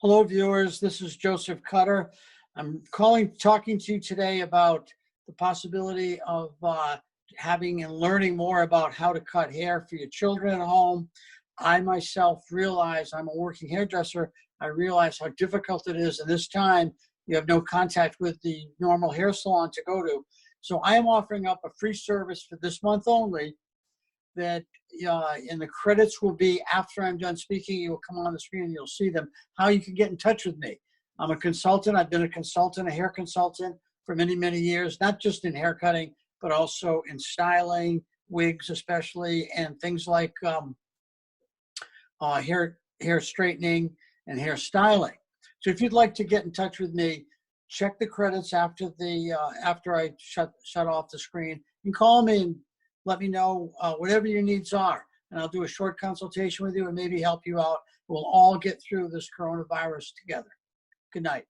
Hello, viewers. This is Joseph Cutter. I'm talking to you today about the possibility of having and learning more about how to cut hair for your children at home. I myself realize I'm a working hairdresser. I realize how difficult it is. And this time, you have no contact with the normal hair salon to go to. So I am offering up a free service for this month only that and the credits will be after I'm done speaking. You will come on the screen and you'll see them, how you can get in touch with me. I'm a consultant. I've been a consultant, a hair consultant for many, many years, not just in hair cutting, but also in styling, wigs especially, and things like hair straightening and hair styling. So if you'd like to get in touch with me, check the credits after I shut off the screen. You can call me and let me know whatever your needs are, and I'll do a short consultation with you and maybe help you out. We'll all get through this coronavirus together. Good night.